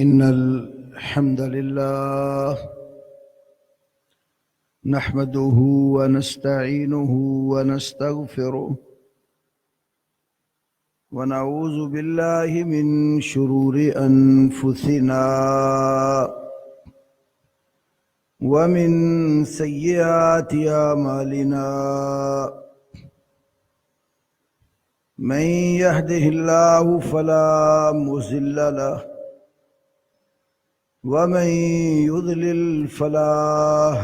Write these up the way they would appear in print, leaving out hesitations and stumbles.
إن الحمد لله نحمده ونستعينه ونستغفره ونعوذ بالله من شرور أنفسنا ومن سيئات أعمالنا من يهده الله فلا مضل له ومن يضلل فلا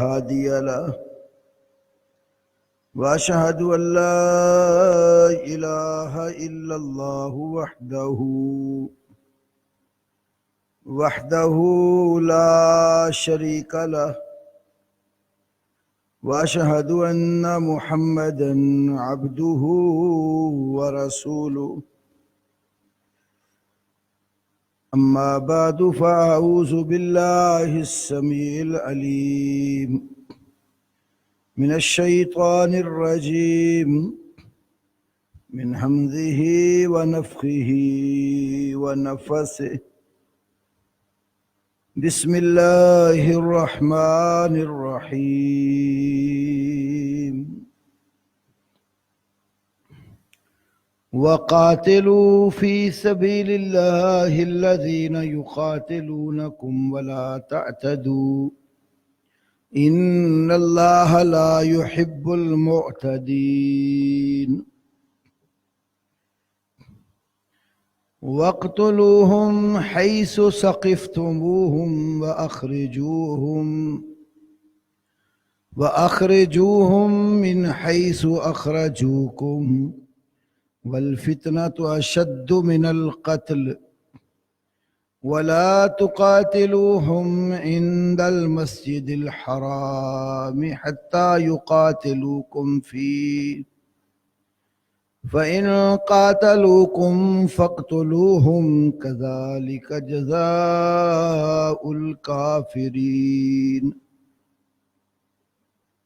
هادي له وأشهد أن لا إله إلا الله وحده لا شريك له وأشهد أن محمدا عبده ورسوله أما بعد فأعوذ بالله السميع العليم من الشيطان الرجيم من همزه ونفخه ونفسه بسم الله الرحمن الرحيم وقاتلوا في سبيل الله الذين يقاتلونكم ولا تعتدوا إن الله لا يحب المعتدين واقتلوهم حيث ثقفتموهم وأخرجوهم من حيث أخرجوكم والفتنة أشد من القتل ولا تقاتلوهم عند المسجد الحرام حتى يقاتلوكم فيه فإن قاتلوكم فاقتلوهم كذلك جزاء الكافرين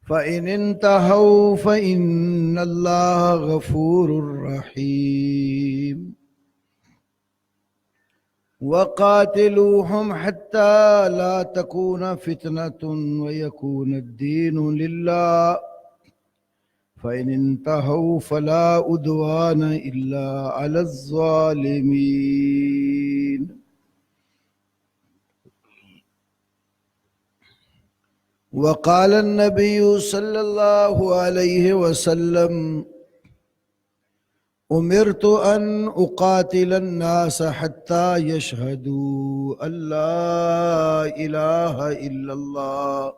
فإن انتهوا فإن الله غفور رحيم وقاتلوهم حتى لا تكون فتنة ويكون الدين لله فإن انتهوا فلا عدوان إلا على الظالمين وقال النبي صلى الله عليه وسلم أمرت أن أقاتل الناس حتى يشهدوا أن لا إله إلا الله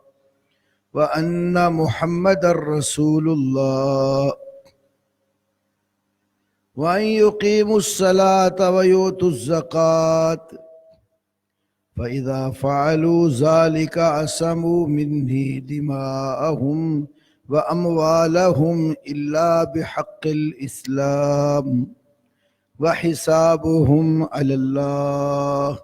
وأن محمد رسول الله وأن يقيموا الصلاة ويؤتوا الزكاة فإذا فعلوا ذلك عصموا مني دماءهم وأموالهم إلا بحق الإسلام وحسابهم على الله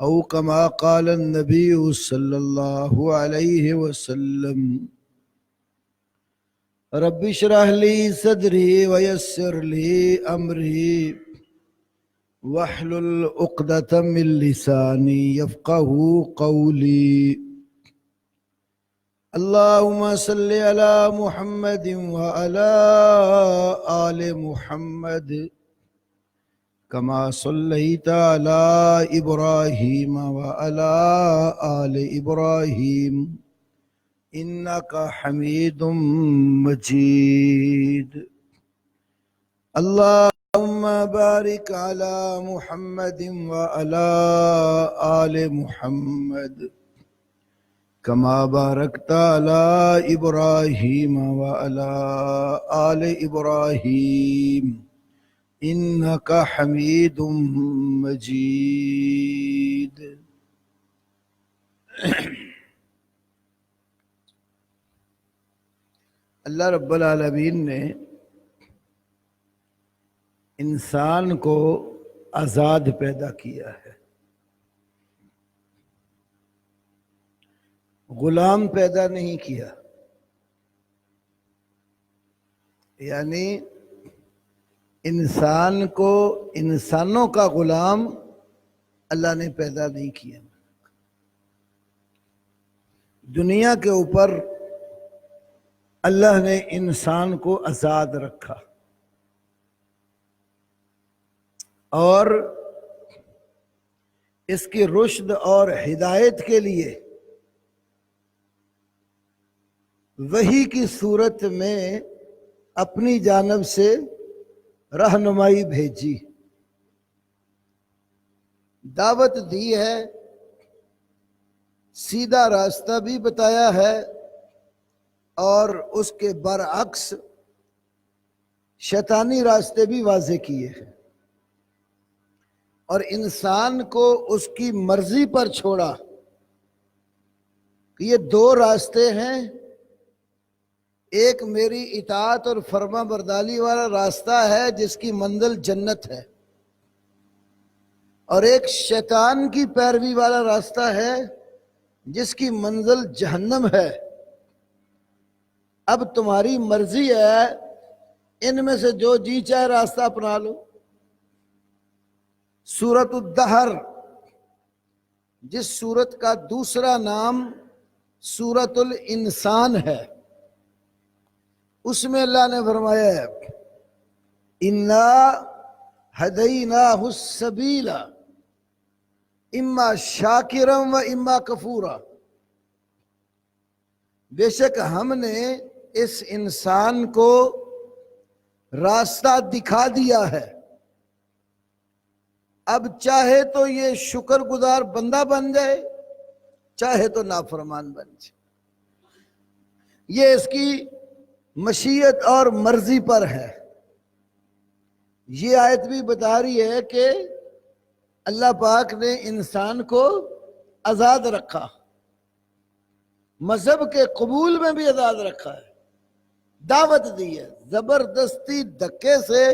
أو كما قال النبي صلى الله عليه وسلم رب اشرح لي صدري ويسر لي أمري واحلل عقدة من لساني يفقه قولي اللهم صل على محمد وعلى آل محمد كما صليت على إبراهيم وعلى آل إبراهيم إنك حميد مجيد اللهم بارك على محمد وعلى آل محمد كما باركت على إبراهيم وعلى آل إبراهيم إنك حميد مجيد اللہ رب العالمین نے انسان کو آزاد پیدا کیا ہے، غلام پیدا نہیں کیا. یعنی انسان کو انسانوں کا غلام اللہ نے پیدا نہیں کیا. دنیا کے اوپر اللہ نے انسان کو آزاد رکھا اور اس کی رشد اور ہدایت کے لیے وحی کی صورت میں اپنی جانب سے رہنمائی بھیجی، دعوت دی ہے، سیدھا راستہ بھی بتایا ہے اور اس کے برعکس شیطانی راستے بھی واضح کیے ہیں، اور انسان کو اس کی مرضی پر چھوڑا کہ یہ دو راستے ہیں، ایک میری اطاعت اور فرما برداری والا راستہ ہے جس کی منزل جنت ہے، اور ایک شیطان کی پیروی والا راستہ ہے جس کی منزل جہنم ہے. اب تمہاری مرضی ہے، ان میں سے جو جی چاہے راستہ اپنا لو. سورۃ الدہر، جس سورت کا دوسرا نام سورۃ الانسان ہے، اس میں اللہ نے فرمایا ہے اِنَّا هَدَيْنَاهُ السَّبِيلَ اِمَّا شَاكِرًا وَإِمَّا كَفُورًا. بے شک ہم نے اس انسان کو راستہ دکھا دیا ہے، اب چاہے تو یہ شکر گزار بندہ بن جائے، چاہے تو نافرمان بن جائے، یہ اس کی مشیت اور مرضی پر ہے. یہ آیت بھی بتا رہی ہے کہ اللہ پاک نے انسان کو آزاد رکھا، مذہب کے قبول میں بھی آزاد رکھا ہے، دعوت دی ہے. زبردستی دھکے سے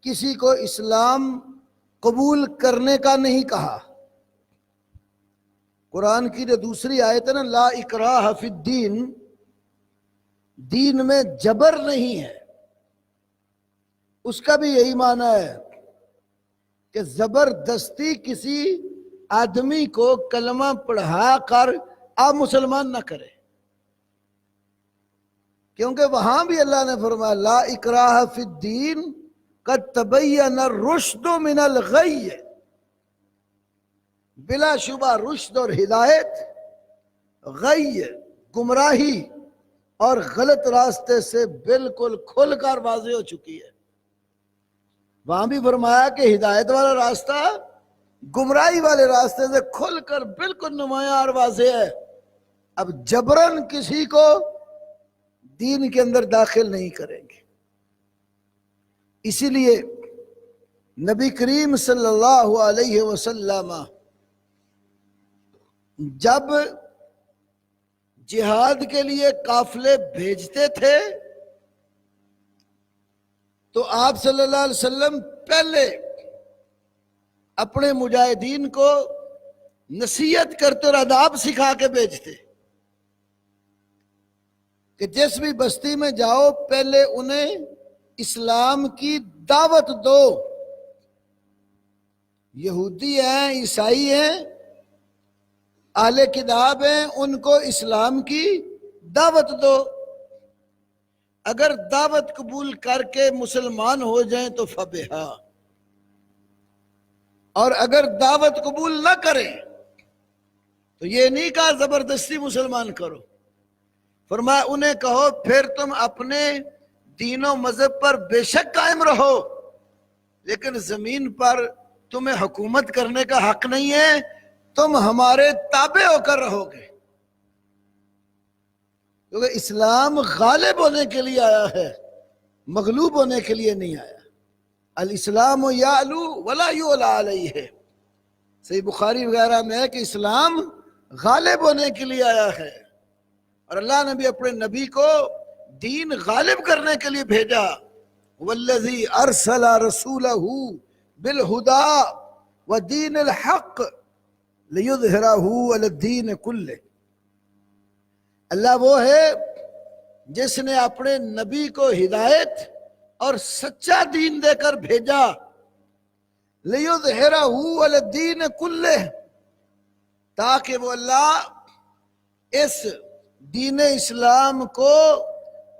کسی کو اسلام قبول کرنے کا نہیں کہا. قرآن کی جو دوسری آیت ہے نا، لا اکراہ فی الدین، دین میں جبر نہیں ہے، اس کا بھی یہی معنی ہے کہ زبردستی کسی آدمی کو کلمہ پڑھا کر آپ مسلمان نہ کرے، کیونکہ وہاں بھی اللہ نے فرمایا لا اکراہ فی الدین قد تبین الرشد من الغی. بلا شبہ رشد اور ہدایت غی، گمراہی اور غلط راستے سے بالکل کھل کر واضح ہو چکی ہے. وہاں بھی فرمایا کہ ہدایت والا راستہ گمراہی والے راستے سے کھل کر بالکل نمایاں اور واضح ہے. اب جبرن کسی کو دین کے اندر داخل نہیں کریں گے. اسی لیے نبی کریم صلی اللہ علیہ وسلم جب جہاد کے لیے قافلے بھیجتے تھے تو آپ صلی اللہ علیہ وسلم پہلے اپنے مجاہدین کو نصیحت کرتے اور آداب سکھا کے بھیجتے کہ جس بھی بستی میں جاؤ پہلے انہیں اسلام کی دعوت دو. یہودی ہیں، عیسائی ہیں، اہل کتاب ہیں، ان کو اسلام کی دعوت دو. اگر دعوت قبول کر کے مسلمان ہو جائیں تو فبہا، اور اگر دعوت قبول نہ کریں تو یہ نہیں کہا زبردستی مسلمان کرو. فرمایا انہیں کہو پھر تم اپنے دین و مذہب پر بے شک قائم رہو، لیکن زمین پر تمہیں حکومت کرنے کا حق نہیں ہے، تم ہمارے تابع ہو کر رہو گے. کیونکہ اسلام غالب ہونے کے لیے آیا ہے، مغلوب ہونے کے لیے نہیں آیا. الاسلام یعلو ولا یعلی علیہ، صحیح بخاری وغیرہ میں ہے کہ اسلام غالب ہونے کے لیے آیا ہے، اور اللہ نے بھی اپنے نبی کو دین غالب کرنے کے لیے بھیجا. والذی ارسل رسولہ بالہدی ودین الحق لیظہرہ علی الدین کلہ. اللہ وہ ہے جس نے اپنے نبی کو ہدایت اور سچا دین دے کر بھیجا، لیظہرہ علی الدین کلہ، تاکہ وہ اللہ اس دین اسلام کو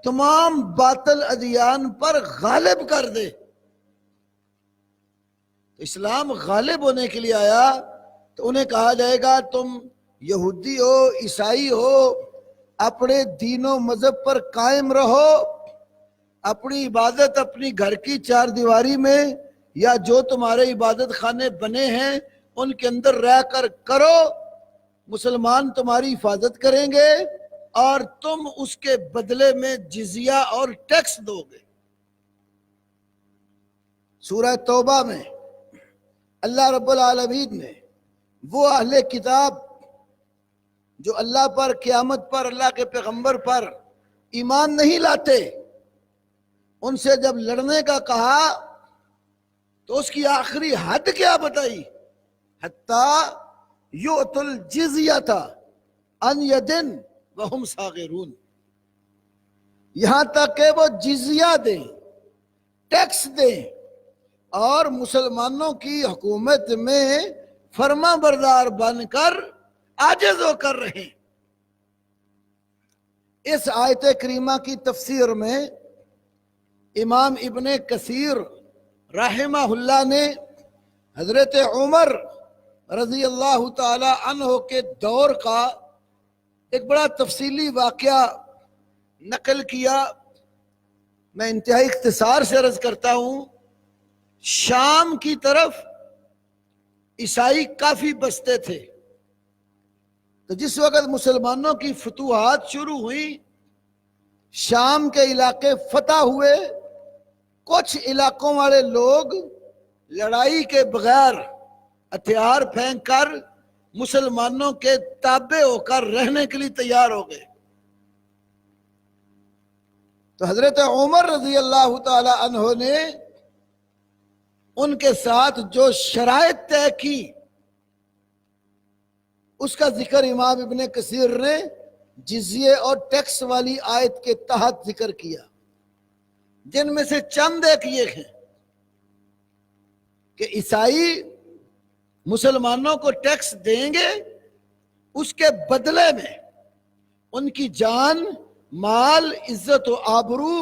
تمام باطل ادیان پر غالب کر دے۔ اسلام غالب ہونے کے لیے آیا تو انہیں کہا جائے گا تم یہودی ہو، عیسائی ہو، اپنے دین و مذہب پر قائم رہو، اپنی عبادت اپنی گھر کی چار دیواری میں یا جو تمہارے عبادت خانے بنے ہیں ان کے اندر رہ کر کرو، مسلمان تمہاری حفاظت کریں گے اور تم اس کے بدلے میں جزیہ اور ٹیکس دو گے۔ سورہ توبہ میں اللہ رب العالمین نے وہ اہل کتاب جو اللہ پر، قیامت پر، اللہ کے پیغمبر پر ایمان نہیں لاتے، ان سے جب لڑنے کا کہا تو اس کی آخری حد کیا بتائی؟ حتیٰ یؤتوا الجزیۃ عن ید وہم صاغرون، یہاں تک کہ وہ جزیہ دیں، ٹیکس دیں اور مسلمانوں کی حکومت میں فرما بردار بن کر عاجز ہو کر رہیں۔ اس آیت کریمہ کی تفسیر میں امام ابن کثیر رحمہ اللہ نے حضرت عمر رضی اللہ تعالی عنہ کے دور کا ایک بڑا تفصیلی واقعہ نقل کیا۔ میں انتہائی اختصار سے عرض کرتا ہوں، شام کی طرف عیسائی کافی بستے تھے، تو جس وقت مسلمانوں کی فتوحات شروع ہوئی، شام کے علاقے فتح ہوئے، کچھ علاقوں والے لوگ لڑائی کے بغیر ہتھیار پھینک کر مسلمانوں کے تابع ہو کر رہنے کے لیے تیار ہو گئے۔ تو حضرت عمر رضی اللہ تعالی عنہ نے ان کے ساتھ جو شرائط طے کی اس کا ذکر امام ابن کثیر نے جزیے اور ٹیکس والی آیت کے تحت ذکر کیا، جن میں سے چند ایک یہ ہیں کہ عیسائی مسلمانوں کو ٹیکس دیں گے، اس کے بدلے میں ان کی جان، مال، عزت و آبرو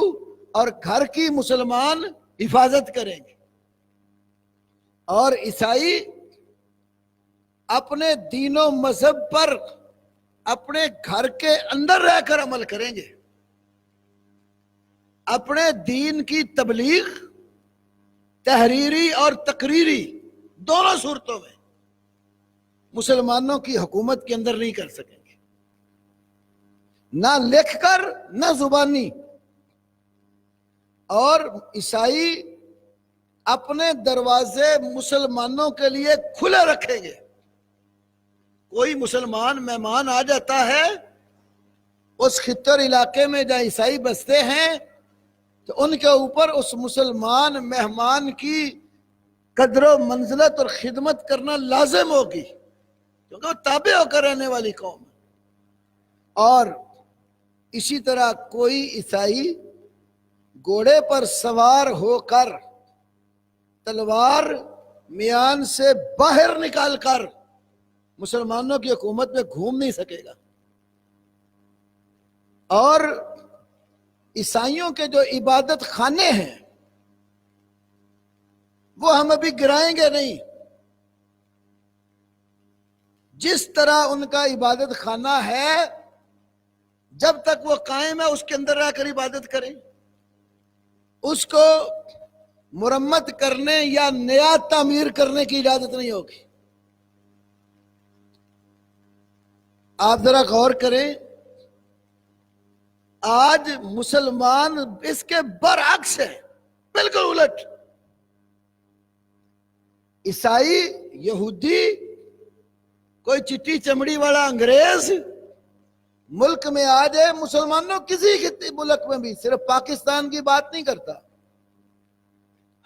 اور گھر کی مسلمان حفاظت کریں گے، اور عیسائی اپنے دین و مذہب پر اپنے گھر کے اندر رہ کر عمل کریں گے، اپنے دین کی تبلیغ تحریری اور تقریری دونوں صورتوں میں مسلمانوں کی حکومت کے اندر نہیں کر سکیں گے، نہ لکھ کر نہ زبانی۔ اور عیسائی اپنے دروازے مسلمانوں کے لیے کھلے رکھیں گے، کوئی مسلمان مہمان آ جاتا ہے اس خطے اور علاقے میں جہاں عیسائی بستے ہیں تو ان کے اوپر اس مسلمان مہمان کی قدر و منزلت اور خدمت کرنا لازم ہوگی، کیونکہ وہ تابع ہو کر رہنے والی قوم ہے۔ اور اسی طرح کوئی عیسائی گھوڑے پر سوار ہو کر تلوار میان سے باہر نکال کر مسلمانوں کی حکومت میں گھوم نہیں سکے گا، اور عیسائیوں کے جو عبادت خانے ہیں وہ ہم ابھی گرائیں گے نہیں، جس طرح ان کا عبادت خانہ ہے جب تک وہ قائم ہے اس کے اندر رہ کر عبادت کریں، اس کو مرمت کرنے یا نیا تعمیر کرنے کی اجازت نہیں ہوگی۔ آپ ذرا غور کریں، آج مسلمان اس کے برعکس ہے، بالکل الٹ۔ عیسائی، یہودی، کوئی چٹی چمڑی والا انگریز ملک میں آ جائے، مسلمانوں کسی خطے ملک میں بھی، صرف پاکستان کی بات نہیں کرتا،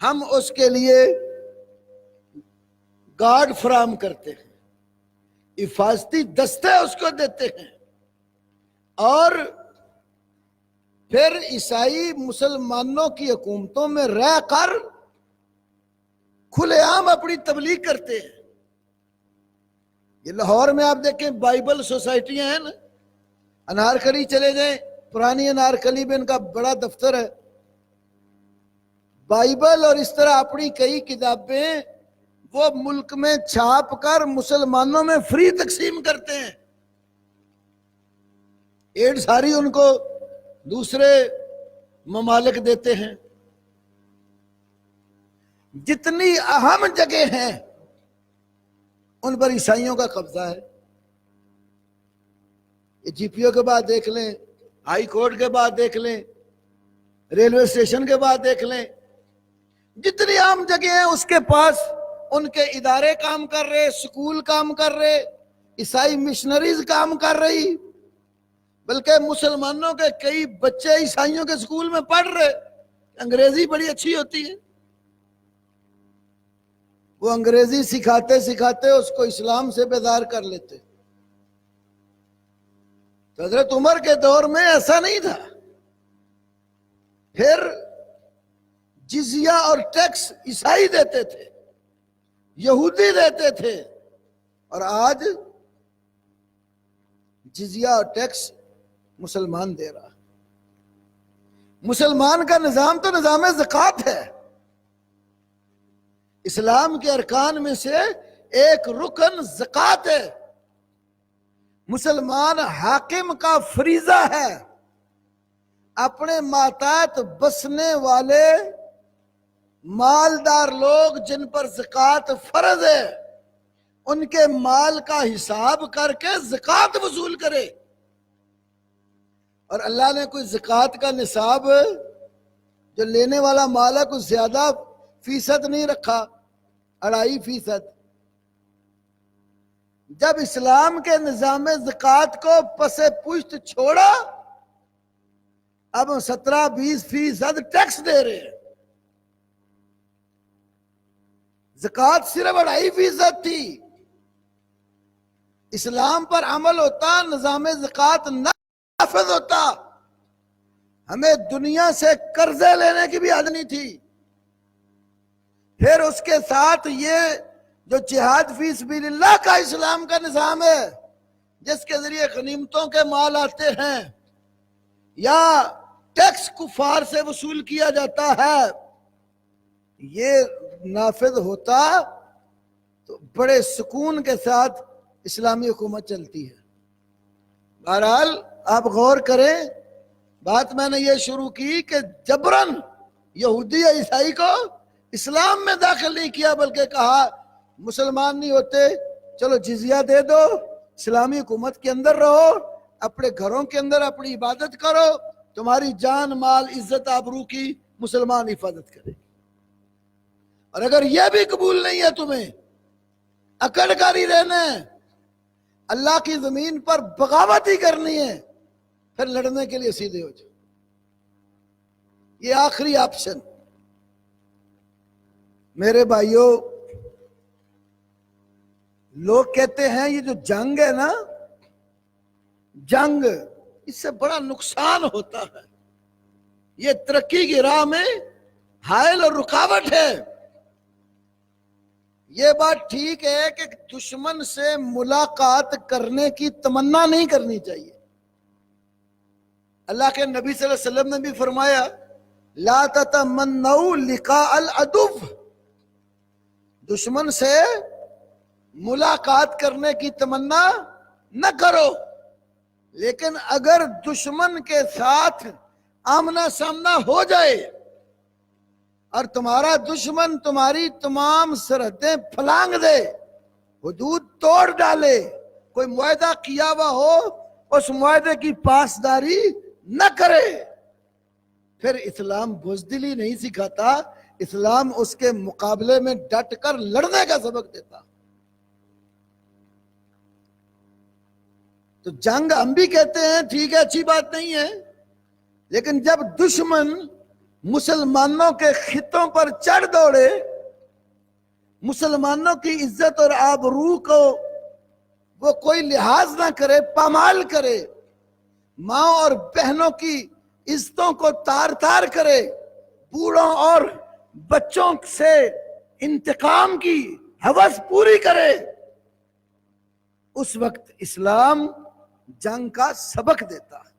ہم اس کے لیے گارڈ فراہم کرتے ہیں، حفاظتی دستے اس کو دیتے ہیں، اور پھر عیسائی مسلمانوں کی حکومتوں میں رہ کر کھلے عام اپنی تبلیغ کرتے ہیں. یہ لاہور میں آپ دیکھیں بائبل سوسائٹیاں ہیں نا، انارکلی چلے جائیں، پرانی انارکلی میں ان کا بڑا دفتر ہے. بائبل اور اس طرح اپنی کئی کتابیں وہ ملک میں چھاپ کر مسلمانوں میں فری تقسیم کرتے ہیں. ایڈ ساری ان کو دوسرے ممالک دیتے ہیں. جتنی اہم جگہ ہیں ان پر عیسائیوں کا قبضہ ہے. جی پی او کے بعد دیکھ لیں، ہائی کورٹ کے بعد دیکھ لیں، ریلوے اسٹیشن کے بعد دیکھ لیں، جتنی عام جگہ ہیں اس کے پاس ان کے ادارے کام کر رہے، سکول کام کر رہے، عیسائی مشنریز کام کر رہی، بلکہ مسلمانوں کے کئی بچے عیسائیوں کے سکول میں پڑھ رہے. انگریزی بڑی اچھی ہوتی ہے، وہ انگریزی سکھاتے سکھاتے اس کو اسلام سے بیدار کر لیتے. تو حضرت عمر کے دور میں ایسا نہیں تھا. پھر جزیہ اور ٹیکس عیسائی دیتے تھے، یہودی دیتے تھے، اور آج جزیہ اور ٹیکس مسلمان دے رہا. مسلمان کا نظام تو نظام زکوٰۃ ہے. اسلام کے ارکان میں سے ایک رکن زکوٰۃ ہے. مسلمان حاکم کا فریضہ ہے اپنے ماتحت بسنے والے مالدار لوگ جن پر زکوٰۃ فرض ہے ان کے مال کا حساب کر کے زکوٰۃ وصول کرے. اور اللہ نے کوئی زکوٰۃ کا نصاب جو لینے والا مال ہے کوئی زیادہ فیصد نہیں رکھا، 2.5%. جب اسلام کے نظام زکوٰۃ کو پس پشت چھوڑا اب 17-20% ٹیکس دے رہے ہیں. زکوٰۃ صرف 2.5% تھی. اسلام پر عمل ہوتا، نظام زکوٰۃ نافذ ہوتا، ہمیں دنیا سے قرضے لینے کی بھی حد نہیں تھی. پھر اس کے ساتھ یہ جو جہاد فی سبیل اللہ کا اسلام کا نظام ہے جس کے ذریعے غنیمتوں کے مال آتے ہیں یا ٹیکس کفار سے وصول کیا جاتا ہے، یہ نافذ ہوتا تو بڑے سکون کے ساتھ اسلامی حکومت چلتی ہے. بہرحال آپ غور کریں، بات میں نے یہ شروع کی کہ جبراً یہودی یا عیسائی کو اسلام میں داخل نہیں کیا، بلکہ کہا مسلمان نہیں ہوتے چلو جزیہ دے دو، اسلامی حکومت کے اندر رہو، اپنے گھروں کے اندر اپنی عبادت کرو، تمہاری جان مال عزت آبرو کی مسلمان حفاظت کرے. اور اگر یہ بھی قبول نہیں ہے، تمہیں اکڑ کر ہی رہنا ہے، اللہ کی زمین پر بغاوت ہی کرنی ہے، پھر لڑنے کے لیے سیدھے ہو جاؤ. یہ آخری آپشن. میرے بھائیوں، لوگ کہتے ہیں یہ جو جنگ ہے نا، جنگ اس سے بڑا نقصان ہوتا ہے، یہ ترقی کی راہ میں حائل اور رکاوٹ ہے. یہ بات ٹھیک ہے کہ دشمن سے ملاقات کرنے کی تمنا نہیں کرنی چاہیے. اللہ کے نبی صلی اللہ علیہ وسلم نے بھی فرمایا لا تتمنوا لقاء العدو، دشمن سے ملاقات کرنے کی تمنا نہ کرو، لیکن اگر دشمن کے ساتھ آمنا سامنا ہو جائے اور تمہارا دشمن تمہاری تمام سرحدیں پھلانگ دے، حدود توڑ ڈالے، کوئی معاہدہ کیا ہوا ہو اس معاہدے کی پاسداری نہ کرے، پھر اسلام بزدلی نہیں سکھاتا، اسلام اس کے مقابلے میں ڈٹ کر لڑنے کا سبق دیتا. تو جنگ ہم بھی کہتے ہیں ٹھیک ہے، اچھی بات نہیں ہے، لیکن جب دشمن مسلمانوں کے خطوں پر چڑھ دوڑے، مسلمانوں کی عزت اور آبرو کو وہ کوئی لحاظ نہ کرے، پامال کرے، ماں اور بہنوں کی عزتوں کو تار تار کرے، بوڑھوں اور بچوں سے انتقام کی ہوس پوری کرے، اس وقت اسلام جنگ کا سبق دیتا ہے۔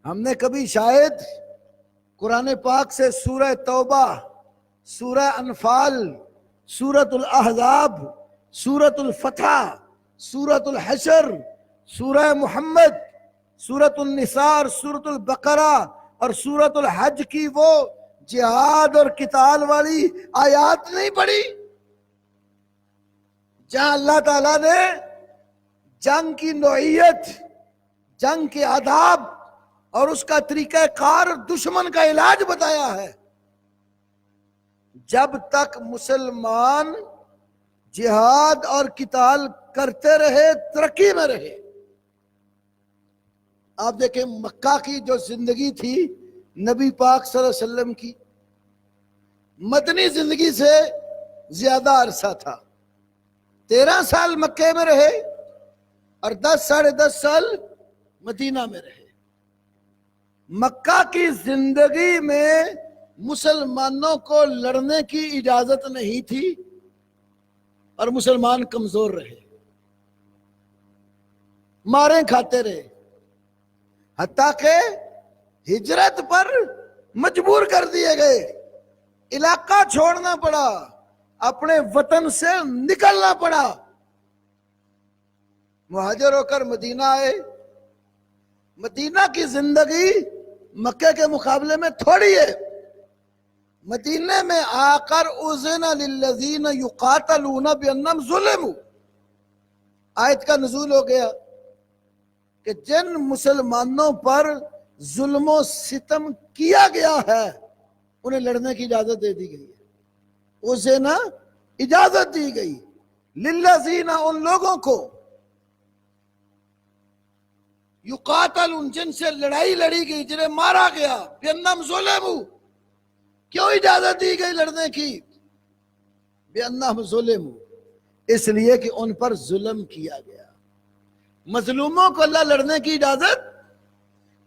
ہم نے کبھی شاید قرآن پاک سے سورہ توبہ، سورہ انفال، سورۃ الاحزاب، سورۃ الفتح، سورۃ الحشر، سورہ محمد، سورۃ النساء اور سورۃ البقرہ اور سورۃ الحج کی وہ جہاد اور قتال والی آیات نہیں پڑھی جہاں اللہ تعالیٰ نے جنگ کی نوعیت، جنگ کے آداب اور اس کا طریقہ کار، دشمن کا علاج بتایا ہے۔ جب تک مسلمان جہاد اور قتال کرتے رہے، ترقی میں رہے۔ آپ دیکھیں مکہ کی جو زندگی تھی نبی پاک صلی اللہ علیہ وسلم کی، مدنی زندگی سے زیادہ عرصہ تھا۔ 13 سال مکے میں رہے اور 10 سال مدینہ میں رہے۔ مکہ کی زندگی میں مسلمانوں کو لڑنے کی اجازت نہیں تھی اور مسلمان کمزور رہے، ماریں کھاتے رہے، حتیٰ کہ ہجرت پر مجبور کر دیے گئے، علاقہ چھوڑنا پڑا، اپنے وطن سے نکلنا پڑا۔ مہاجر ہو کر مدینہ آئے۔ مدینہ کی زندگی مکہ کے مقابلے میں تھوڑی ہے۔ مدینہ میں آ کر اذن للذین یقاتلون بانہم ظلموا، آیت کا نزول ہو گیا کہ جن مسلمانوں پر ظلم و ستم کیا گیا ہے انہیں لڑنے کی اجازت دے دی گئی ہے۔ اذن، اجازت دی گئی، للذین، ان لوگوں کو، یقاتلون، جن سے لڑائی لڑی گئی، جنہیں مارا گیا، بانہم ظلموا، کیوں اجازت دی گئی لڑنے کی؟ بانہم ظلموا، اس لیے کہ ان پر ظلم کیا گیا۔ مظلوموں کو اللہ لڑنے کی اجازت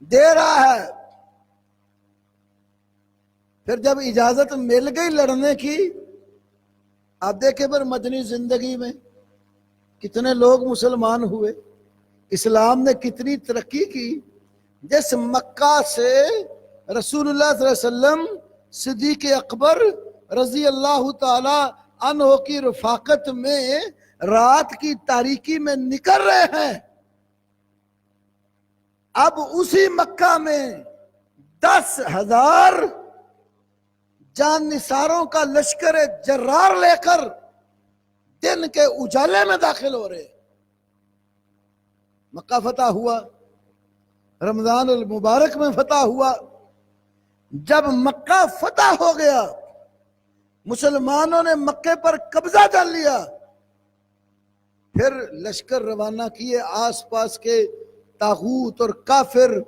دے رہا ہے۔ پھر جب اجازت مل گئی لڑنے کی، آپ دیکھیں پھر مدنی زندگی میں کتنے لوگ مسلمان ہوئے، اسلام نے کتنی ترقی کی۔ جس مکہ سے رسول اللہ صلی اللہ علیہ وسلم صدیق اکبر رضی اللہ تعالی عنہ کی رفاقت میں رات کی تاریکی میں نکل رہے ہیں، اب اسی مکہ میں 10,000 جان نثاروں کا لشکر جرار لے کر دن کے اجالے میں داخل ہو رہے۔ مکہ فتح ہوا، رمضان المبارک میں فتح ہوا۔ جب مکہ فتح ہو گیا، مسلمانوں نے مکے پر قبضہ کر لیا، پھر لشکر روانہ کیے آس پاس کے طاغوت اور کافر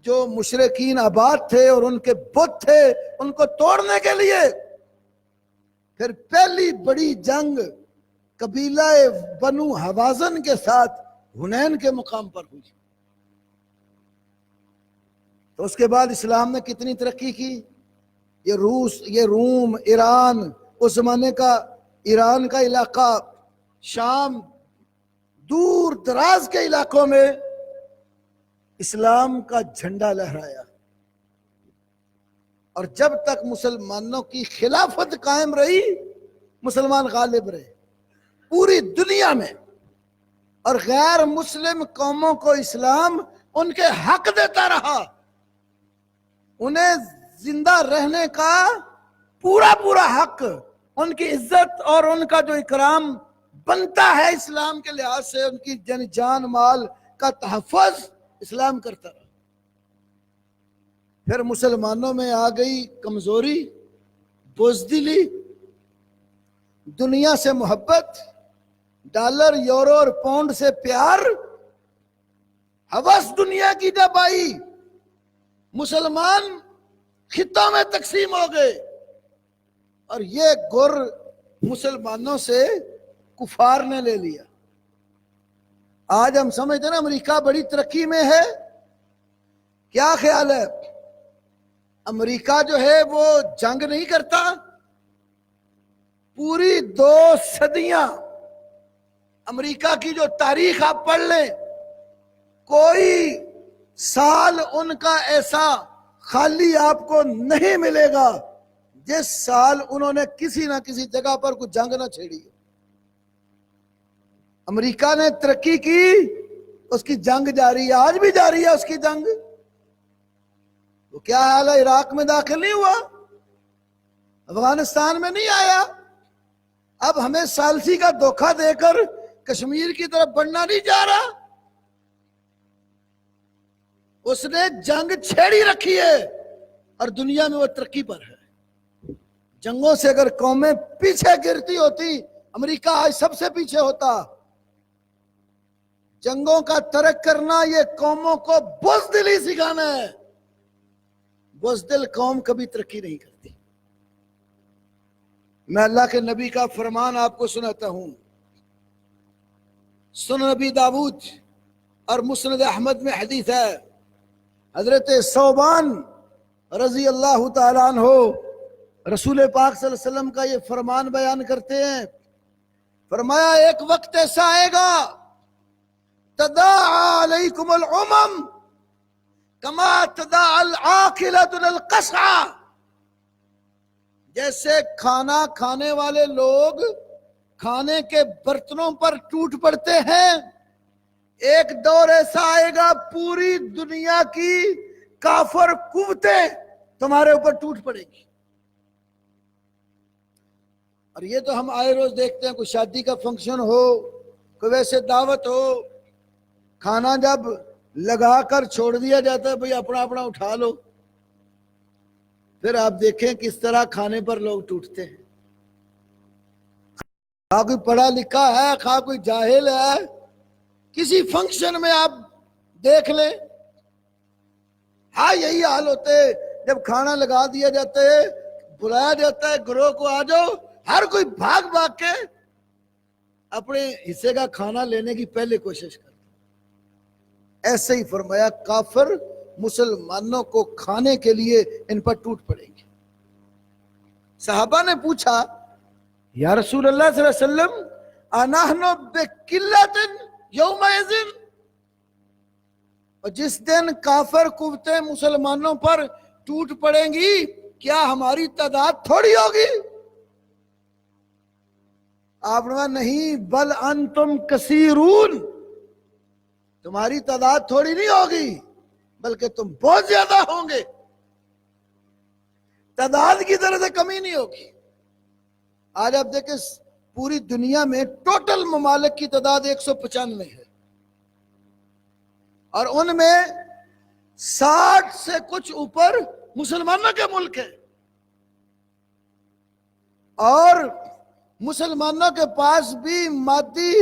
جو مشرکین آباد تھے اور ان کے بت تھے ان کو توڑنے کے لیے۔ پھر پہلی بڑی جنگ قبیلہ بنو حوازن کے ساتھ حنین کے مقام پر ہوئی۔ تو اس کے بعد اسلام نے کتنی ترقی کی۔ یہ روس، یہ روم، ایران، اس زمانے کا ایران کا علاقہ، شام، دور دراز کے علاقوں میں اسلام کا جھنڈا لہرایا، اور جب تک مسلمانوں کی خلافت قائم رہی مسلمان غالب رہے پوری دنیا میں، اور غیر مسلم قوموں کو اسلام ان کے حق دیتا رہا، انہیں زندہ رہنے کا پورا پورا حق، ان کی عزت اور ان کا جو اکرام بنتا ہے اسلام کے لحاظ سے، ان کی جان مال کا تحفظ اسلام کرتا رہا۔ پھر مسلمانوں میں آ گئی کمزوری، بزدلی، دنیا سے محبت، ڈالر، یورو اور پاؤنڈ سے پیار، ہوس دنیا کی جب آئی، مسلمان خطوں میں تقسیم ہو گئے، اور یہ گر مسلمانوں سے کفار نے لے لیا۔ آج ہم سمجھتے ہیں نا امریکہ بڑی ترقی میں ہے، کیا خیال ہے؟ امریکہ جو ہے وہ جنگ نہیں کرتا؟ پوری 2 صدیاں امریکہ کی جو تاریخ آپ پڑھ لیں، کوئی سال ان کا ایسا خالی آپ کو نہیں ملے گا جس سال انہوں نے کسی نہ کسی جگہ پر کوئی جنگ نہ چھیڑی۔ امریکہ نے ترقی کی، اس کی جنگ جاری ہے، آج بھی جاری ہے اس کی جنگ۔ وہ کیا حال ہے؟ عراق میں داخل نہیں ہوا، افغانستان میں نہیں آیا، اب ہمیں ثالثی کا دھوکہ دے کر کشمیر کی طرف بڑھنا نہیں جا رہا۔ اس نے جنگ چھیڑی رکھی ہے اور دنیا میں وہ ترقی پر ہے۔ جنگوں سے اگر قومیں پیچھے گرتی ہوتی، امریکہ آج سب سے پیچھے ہوتا۔ جنگوں کا ترک کرنا یہ قوموں کو بزدلی سکھانا ہے۔ بزدل قوم کبھی ترقی نہیں کرتی۔ میں اللہ کے نبی کا فرمان آپ کو سناتا ہوں۔ سنن نبی داؤد اور مسند احمد میں حدیث ہے، حضرت ثوبان رضی اللہ تعالیٰ عنہ رسول پاک صلی اللہ علیہ وسلم کا یہ فرمان بیان کرتے ہیں، فرمایا ایک وقت ایسا آئے گا تداعی علیکم الامم کما تداعی العاقلۃ للقصعۃ، جیسے کھانا کھانے والے لوگ کھانے کے برتنوں پر ٹوٹ پڑتے ہیں، ایک دور ایسا آئے گا پوری دنیا کی کافر قوتیں تمہارے اوپر ٹوٹ پڑے گی۔ اور یہ تو ہم آئے روز دیکھتے ہیں، کوئی شادی کا فنکشن ہو، کوئی ویسے دعوت ہو، کھانا جب لگا کر چھوڑ دیا جاتا ہے بھئی اپنا اپنا اٹھا لو، پھر آپ دیکھیں کس طرح کھانے پر لوگ ٹوٹتے ہیں۔ خواہ کوئی پڑھا لکھا ہے، خواہ کوئی جاہل ہے، کسی فنکشن میں آپ دیکھ لیں، ہاں یہی حال ہوتے ہے۔ جب کھانا لگا دیا جاتا ہے، بلایا جاتا ہے گروہ کو آ جاؤ، ہر کوئی بھاگ بھاگ کے اپنے حصے کا کھانا لینے کی پہلے کوشش کرتا۔ ایسے ہی فرمایا کافر مسلمانوں کو کھانے کے لیے ان پر ٹوٹ پڑیں گے۔ صحابہ نے پوچھا یا رسول اللہ صلی اللہ علیہ وسلم انحن بقلۃ یومئذ، اور جس دن کافر قوتیں مسلمانوں پر ٹوٹ پڑیں گی کیا ہماری تعداد تھوڑی ہوگی؟ آپ نے کہا نہیں، بل انتم کثیرون، تمہاری تعداد تھوڑی نہیں ہوگی بلکہ تم بہت زیادہ ہوں گے، تعداد کی طرح سے کمی نہیں ہوگی۔ آج آپ دیکھیں پوری دنیا میں ٹوٹل ممالک کی تعداد 195 ہے، اور ان میں 60 سے کچھ اوپر مسلمانوں کے ملک ہیں، اور مسلمانوں کے پاس بھی مادی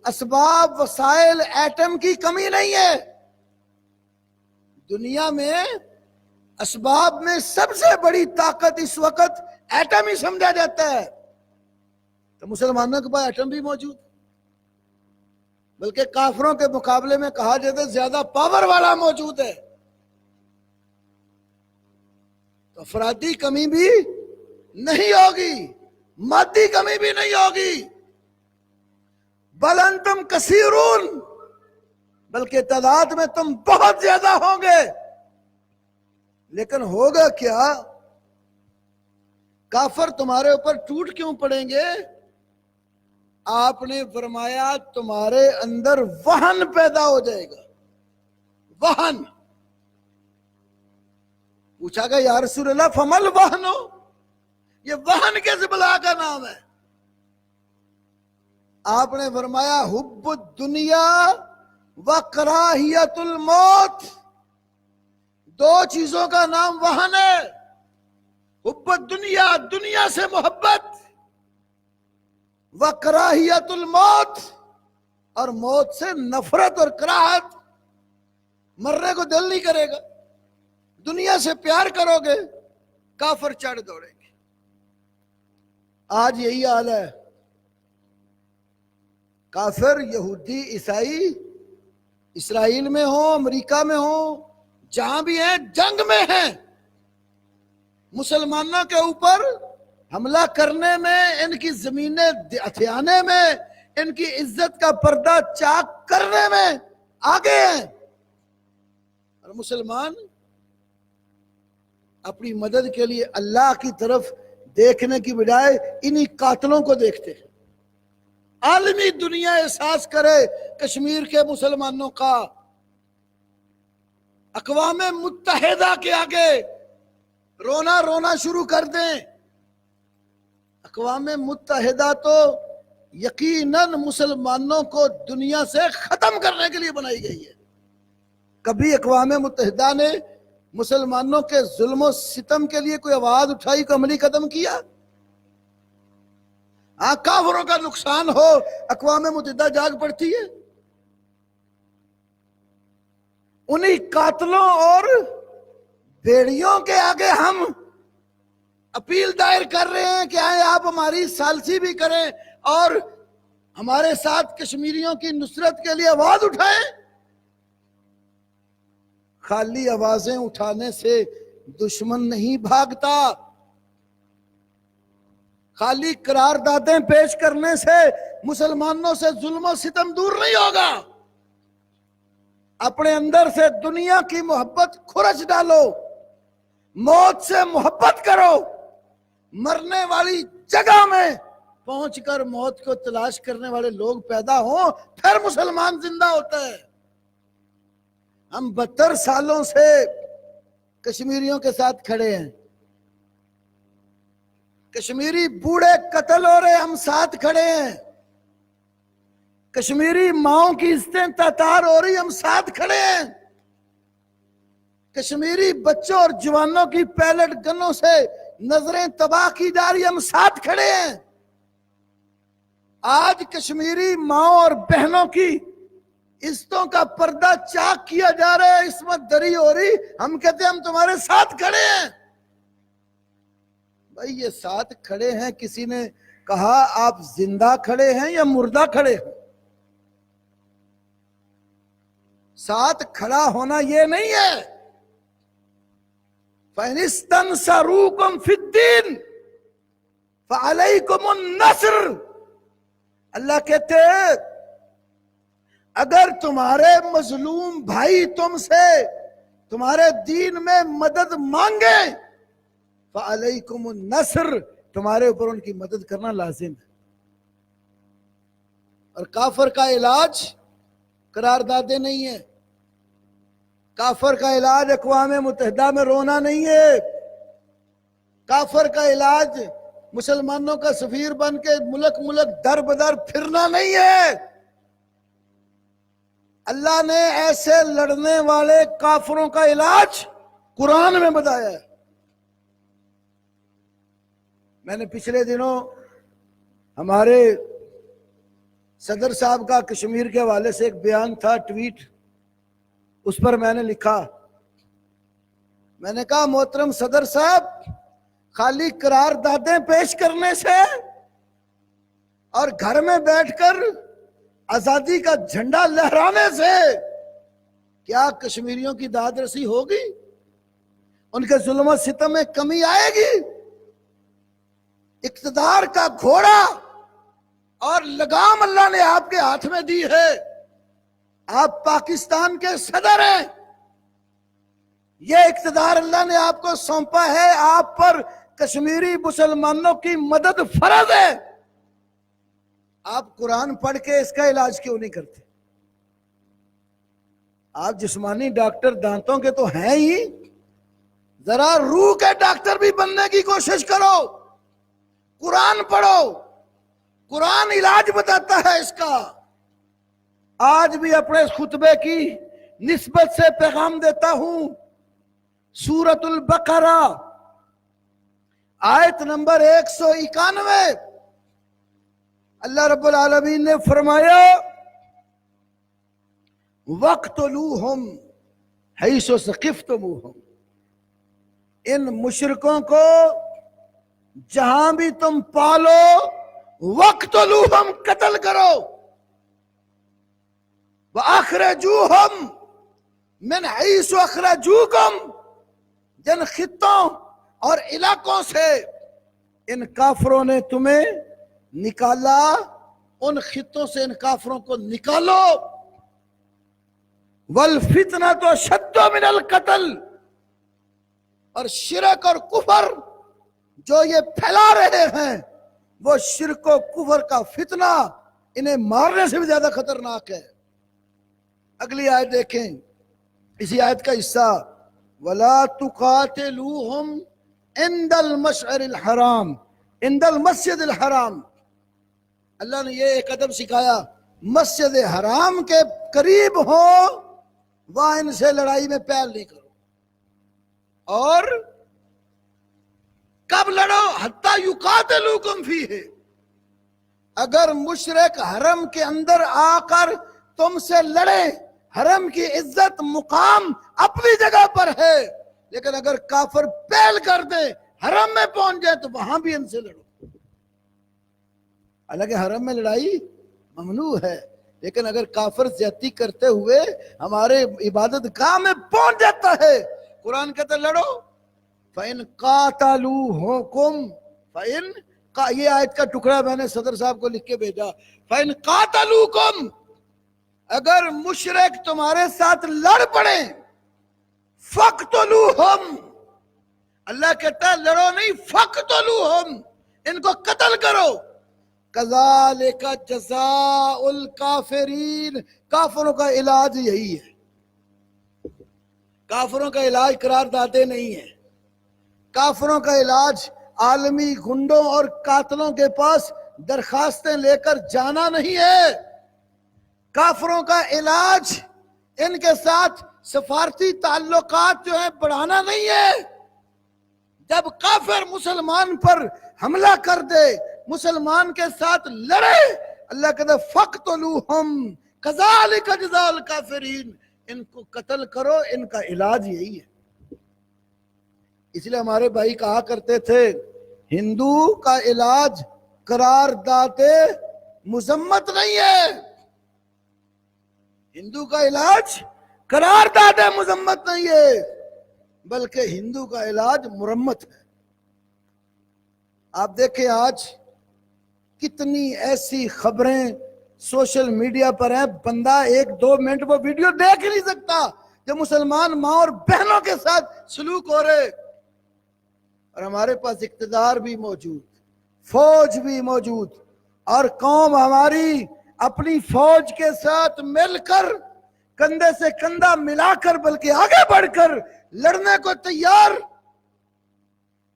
اسباب وسائل ایٹم کی کمی نہیں ہے۔ دنیا میں اسباب میں سب سے بڑی طاقت اس وقت ایٹم ہی سمجھا جاتا ہے، تو مسلمانوں کے پاس ایٹم بھی موجود، بلکہ کافروں کے مقابلے میں کہا جاتا ہے زیادہ پاور والا موجود ہے۔ تو افرادی کمی بھی نہیں ہوگی، مادی کمی بھی نہیں ہوگی، بل انتم کثیرون، بلکہ تعداد میں تم بہت زیادہ ہوں گے۔ لیکن ہوگا کیا؟ کافر تمہارے اوپر ٹوٹ کیوں پڑیں گے؟ آپ نے فرمایا تمہارے اندر وہن پیدا ہو جائے گا۔ وہن، پوچھا گیا یا رسول اللہ فمل وہنو، یہ وہن کس بلا کا نام ہے؟ آپ نے فرمایا حب الدنیا و کراہیت الموت، 2 چیزوں کا نام وہن ہے۔ حب الدنیا، دنیا سے محبت، و کراہیت الموت، اور موت سے نفرت اور کراہت، مرنے کو دل نہیں کرے گا۔ دنیا سے پیار کرو گے کافر چڑھ دوڑیں گے۔ آج یہی حال ہے، کافر یہودی عیسائی اسرائیل میں ہوں، امریکہ میں ہوں، جہاں بھی ہیں جنگ میں ہیں، مسلمانوں کے اوپر حملہ کرنے میں، ان کی زمینیں ہتھیانے میں، ان کی عزت کا پردہ چاک کرنے میں آگے ہیں، اور مسلمان اپنی مدد کے لیے اللہ کی طرف دیکھنے کی بجائے انہی قاتلوں کو دیکھتے ہیں۔ عالمی دنیا احساس کرے کشمیر کے مسلمانوں کا، اقوام متحدہ کے آگے رونا شروع کر دیں۔ اقوام متحدہ تو یقیناً مسلمانوں کو دنیا سے ختم کرنے کے لیے بنائی گئی ہے۔ کبھی اقوام متحدہ نے مسلمانوں کے ظلم و ستم کے لیے کوئی آواز اٹھائی، کوئی عملی قدم کیا؟ ہاں، کافروں کا نقصان ہو اقوام متحدہ جاگ پڑتی ہے۔ انہی قاتلوں اور بھیڑیوں کے آگے ہم اپیل دائر کر رہے ہیں کہ آئیں آپ ہماری ثالثی بھی کریں اور ہمارے ساتھ کشمیریوں کی نصرت کے لیے آواز اٹھائیں۔ خالی آوازیں اٹھانے سے دشمن نہیں بھاگتا، خالی قراردادیں پیش کرنے سے مسلمانوں سے ظلم و ستم دور نہیں ہوگا۔ اپنے اندر سے دنیا کی محبت کھرچ ڈالو، موت سے محبت کرو، مرنے والی جگہ میں پہنچ کر موت کو تلاش کرنے والے لوگ پیدا ہوں، پھر مسلمان زندہ ہوتا ہے۔ ہم 72 سالوں سے کشمیریوں کے ساتھ کھڑے ہیں، کشمیری بوڑھے قتل ہو رہے، ہم ساتھ کھڑے ہیں، کشمیری ماؤں کی عزتیں تاتار ہو رہی، ہم ساتھ کھڑے ہیں، کشمیری بچوں اور جوانوں کی پیلٹ گنوں سے نظریں تباہ کی جا رہی، ہم ساتھ کھڑے ہیں۔ آج کشمیری ماؤں اور بہنوں کی عزتوں کا پردہ چاک کیا جا رہا ہے، عصمت دری ہو رہی، ہم کہتے ہیں ہم تمہارے ساتھ کھڑے ہیں۔ بھائی یہ ساتھ کھڑے ہیں، کسی نے کہا آپ زندہ کھڑے ہیں یا مردہ کھڑے ہیں؟ ساتھ کھڑا ہونا یہ نہیں ہے۔ فَإِنِ اسْتَنْصَرُوكُمْ فِي الدِّينِ فَعَلَيْكُمُ النَّصْرُ، اللہ کہتے ہیں اگر تمہارے مظلوم بھائی تم سے تمہارے دین میں مدد مانگے فَعَلَيْكُمُ النَّصْرُ، تمہارے اوپر ان کی مدد کرنا لازم ہے۔ اور کافر کا علاج قراردادیں نہیں ہے، کافر کا علاج اقوام متحدہ میں رونا نہیں ہے، کافر کا علاج مسلمانوں کا سفیر بن کے ملک در بدر پھرنا نہیں ہے۔ اللہ نے ایسے لڑنے والے کافروں کا علاج قرآن میں بتایا ہے۔ میں نے پچھلے دنوں ہمارے صدر صاحب کا کشمیر کے حوالے سے ایک بیان تھا، ٹویٹ، اس پر میں نے لکھا، میں نے کہا محترم صدر صاحب، خالی قراردادیں پیش کرنے سے اور گھر میں بیٹھ کر آزادی کا جھنڈا لہرانے سے کیا کشمیریوں کی داد رسی ہوگی؟ ان کے ظلم و ستم میں کمی آئے گی؟ اقتدار کا گھوڑا اور لگام اللہ نے آپ کے ہاتھ میں دی ہے، آپ پاکستان کے صدر ہیں، یہ اقتدار اللہ نے آپ کو سونپا ہے، آپ پر کشمیری مسلمانوں کی مدد فرض ہے، آپ قرآن پڑھ کے اس کا علاج کیوں نہیں کرتے؟ آپ جسمانی ڈاکٹر دانتوں کے تو ہیں ہی، ذرا روح کے ڈاکٹر بھی بننے کی کوشش کرو، قرآن پڑھو، قرآن علاج بتاتا ہے اس کا۔ آج بھی اپنے خطبے کی نسبت سے پیغام دیتا ہوں، سورۃ البقرہ آیت نمبر 191، اللہ رب العالمین نے فرمایا وَاقْتُلُوهُمْ حَيْثُ ثَقِفْتُمُوهُمْ، ان مشرکوں کو جہاں بھی تم پالو وَاقْتُلُوهُمْ، قتل کرو، وَأَخْرِجُوهُمْ من حیث اخرجوکم، جن خطوں اور علاقوں سے ان کافروں نے تمہیں نکالا، ان خطوں سے ان کافروں کو نکالو. والفتنۃ اشد من القتل، اور شرک اور کفر جو یہ پھیلا رہے ہیں وہ شرک و کفر کا فتنہ انہیں مارنے سے بھی زیادہ خطرناک ہے. اگلی آیت دیکھیں، اسی آیت کا حصہ، وَلَا تُقَاتِلُوهُمْ عِنْدَ الْمَشْعَرِ الْحَرَامِ، عِنْدَ الْمَسْجِدِ الْحَرَامِ. اللہ نے یہ ایک ادب سکھایا، مسجد حرام کے قریب ہو وہاں ان سے لڑائی میں پہل نہیں کرو. اور کب لڑو؟ حتی یقاتلوکم فیہ، اگر مشرک حرم کے اندر آ کر تم سے لڑے، حرم کی عزت مقام اپنی جگہ پر ہے، لیکن اگر کافر پہل کر دے حرم میں پہنچ جائے تو وہاں بھی ان سے لڑو. حالانکہ حرم میں لڑائی ممنوع ہے، لیکن اگر کافر زیادتی کرتے ہوئے ہمارے عبادت گاہ میں پہنچ جاتا ہے، قرآن کہتا ہے لڑو. فَإِن قَاتَلُوهُمْ، فَإِن، یہ آیت کا ٹکڑا میں نے صدر صاحب کو لکھ کے بھیجا، فَإِن قَاتَلُوكُمْ، اگر مشرک تمہارے ساتھ لڑ پڑے، فَاقْتُلُوهُمْ، اللہ کہتا ہے لڑو نہیں، فَاقْتُلُوهُمْ، ان کو قتل کرو. كَذَلِكَ جَزَاءُ الْكَافِرِينَ، کافروں کا علاج یہی ہے. کافروں کا علاج قرار دادیں نہیں ہے، کافروں کا علاج عالمی گنڈوں اور قاتلوں کے پاس درخواستیں لے کر جانا نہیں ہے. کافروں کا علاج ان کے ساتھ سفارتی تعلقات جو ہیں بڑھانا نہیں ہے. جب کافر مسلمان پر حملہ کر دے، مسلمان کے ساتھ لڑے، اللہ کہتا ہے فَاقْتُلُوهُمْ كَذَلِكَ جَزَاءُ الْكَافِرِينَ، ان کو قتل کرو، ان کا علاج یہی ہے. اس لیے ہمارے بھائی کہا کرتے تھے ہندو کا علاج قرار داد مذمت نہیں ہے، ہندو کا علاج قرار داد مذمت نہیں ہے، بلکہ ہندو کا علاج مرمت ہے. آپ دیکھیں آج کتنی ایسی خبریں سوشل میڈیا پر ہیں، بندہ 1-2 منٹ وہ ویڈیو دیکھ نہیں سکتا جو مسلمان ماں اور بہنوں کے ساتھ سلوک ہو رہے. اور ہمارے پاس اقتدار بھی موجود، فوج بھی موجود، اور قوم ہماری اپنی فوج کے ساتھ مل کر کندھے سے کندھا ملا کر بلکہ آگے بڑھ کر لڑنے کو تیار.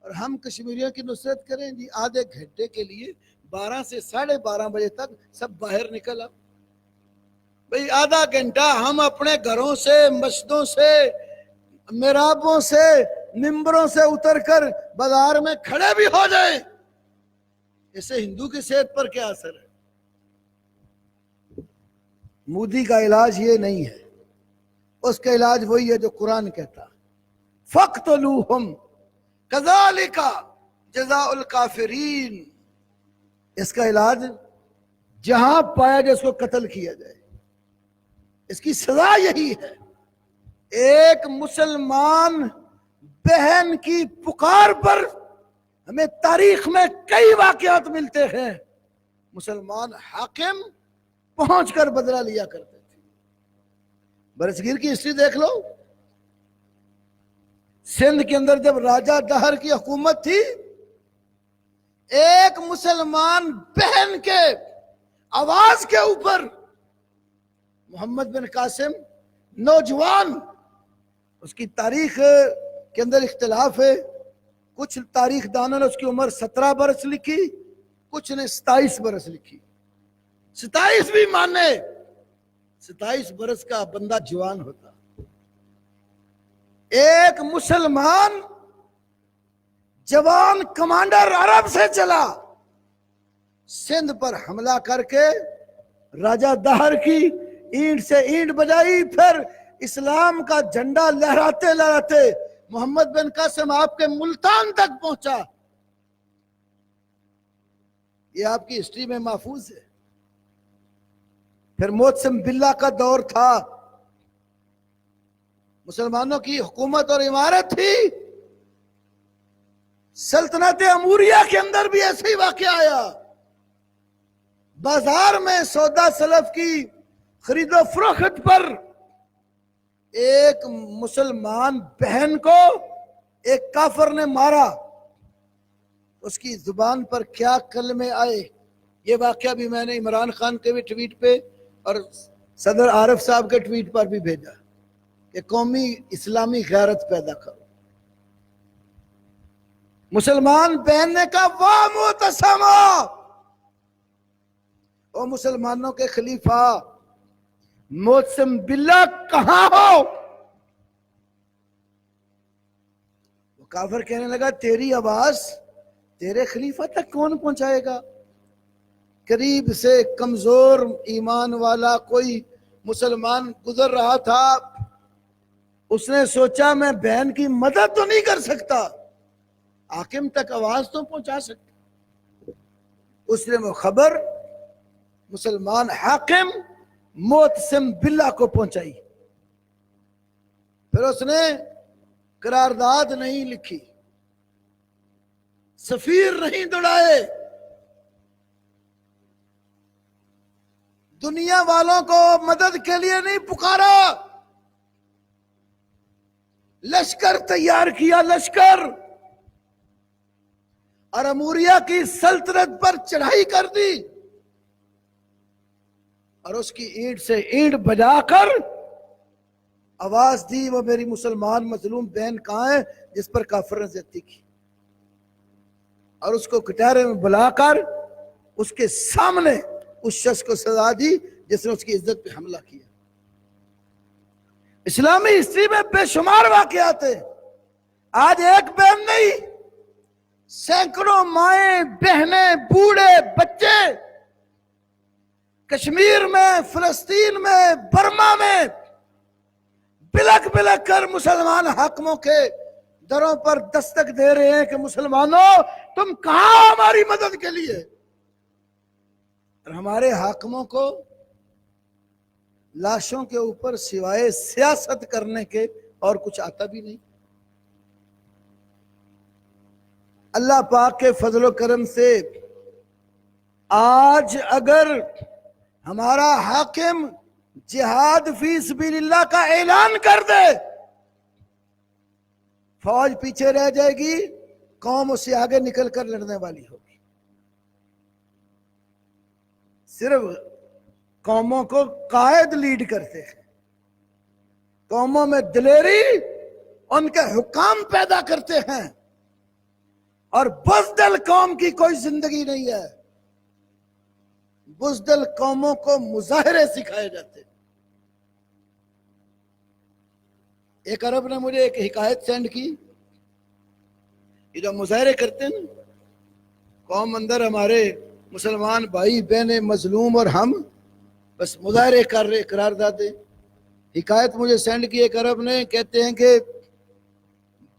اور ہم کشمیریوں کی نصرت کریں جی آدھے گھنٹے کے لیے 12 سے 12:30 بجے تک سب باہر نکل آؤ. بھئی آدھا گھنٹہ ہم اپنے گھروں سے، مسجدوں سے، محرابوں سے، ممبروں سے اتر کر بازار میں کھڑے بھی ہو جائیں، اس سے ہندو کی صحت پر کیا اثر ہے؟ مودی کا علاج یہ نہیں ہے، اس کا علاج وہی ہے جو قرآن کہتا فَاقْتُلُوهُمْ كَذَلِكَ جَزَاءُ الْكَافِرِينَ. اس کا علاج جہاں پایا جائے اس کو قتل کیا جائے، اس کی سزا یہی ہے. ایک مسلمان بہن کی پکار پر ہمیں تاریخ میں کئی واقعات ملتے ہیں، مسلمان حاکم پہنچ کر بدلہ لیا کرتے تھے. برصغیر کی ہسٹری دیکھ لو، سندھ کے اندر جب راجہ دہر کی حکومت تھی، ایک مسلمان بہن کے آواز کے اوپر محمد بن قاسم نوجوان، اس کی تاریخ کے اندر اختلاف ہے، کچھ تاریخ دانوں نے اس کی عمر 17 برس لکھی، کچھ نے 27 برس لکھی. 27 بھی مانے، 27 برس کا بندہ جوان ہوتا. ایک مسلمان جوان کمانڈر عرب سے چلا، سندھ پر حملہ کر کے راجہ دہر کی اینٹ سے اینٹ بجائی، پھر اسلام کا جھنڈا لہراتے لہراتے محمد بن قاسم آپ کے ملتان تک پہنچا. یہ آپ کی ہسٹری میں محفوظ ہے. پھر موسم باللہ کا دور تھا، مسلمانوں کی حکومت اور عمارت تھی. سلطنت اموریہ کے اندر بھی ایسے ہی واقعہ آیا. بازار میں سودا سلف کی خرید و فروخت پر ایک مسلمان بہن کو ایک کافر نے مارا. اس کی زبان پر کیا کلمے آئے. یہ واقعہ بھی میں نے عمران خان کے بھی ٹویٹ پہ اور صدر عارف صاحب کے ٹویٹ پر بھی بھیجا کہ قومی اسلامی غیرت پیدا کرو. مسلمان بہن نے کہا واہ معتصما، او مسلمانوں کے خلیفہ معتصم باللہ کہاں ہو؟ وہ کافر کہنے لگا تیری آواز تیرے خلیفہ تک کون پہنچائے گا؟ قریب سے کمزور ایمان والا کوئی مسلمان گزر رہا تھا. اس نے سوچا میں بہن کی مدد تو نہیں کر سکتا، حاکم تک آواز تو پہنچا سکتا. اس نے وہ خبر مسلمان حاکم معتصم باللہ کو پہنچائی. پھر اس نے قرارداد نہیں لکھی، سفیر نہیں دوڑائے، دنیا والوں کو مدد کے لیے نہیں پکارا، لشکر تیار کیا، لشکر، اور اموریہ کی سلطنت پر چڑھائی کر دی اور اس کی اینٹ سے اینٹ بجا کر آواز دی وہ میری مسلمان مظلوم بہن کہاں ہے جس پر کافر نے زیادتی کی، اور اس کو کٹہرے میں بلا کر اس کے سامنے اس شخص کو سزا دی جس نے اس کی عزت پہ حملہ کیا. اسلامی ہسٹری میں بے شمار واقعات ہیں. آج ایک بہن نہیں، سینکڑوں مائیں بہنیں بوڑھے بچے کشمیر میں، فلسطین میں، برما میں بلک بلک کر مسلمان حاکموں کے دروں پر دستک دے رہے ہیں کہ مسلمانوں تم کہاں ہماری مدد کے لیے. اور ہمارے حاکموں کو لاشوں کے اوپر سوائے سیاست کرنے کے اور کچھ آتا بھی نہیں. اللہ پاک کے فضل و کرم سے آج اگر ہمارا حاکم جہاد فی سبیل اللہ کا اعلان کر دے، فوج پیچھے رہ جائے گی، قوم اس سے آگے نکل کر لڑنے والی ہوگی. صرف قوموں کو قائد لیڈ کرتے ہیں، قوموں میں دلیری ان کے حکام پیدا کرتے ہیں، اور بزدل قوم کی کوئی زندگی نہیں ہے. بزدل قوموں کو مظاہرے سکھائے جاتے. ایک عرب نے مجھے ایک حکایت سینڈ کی، یہ جو مظاہرے کرتے ہیں نا قوم اندر، ہمارے مسلمان بھائی بہنیں مظلوم اور ہم بس مظاہرے کر رہے، قراردادیں. حکایت مجھے سینڈ کی ایک عرب نے، کہتے ہیں کہ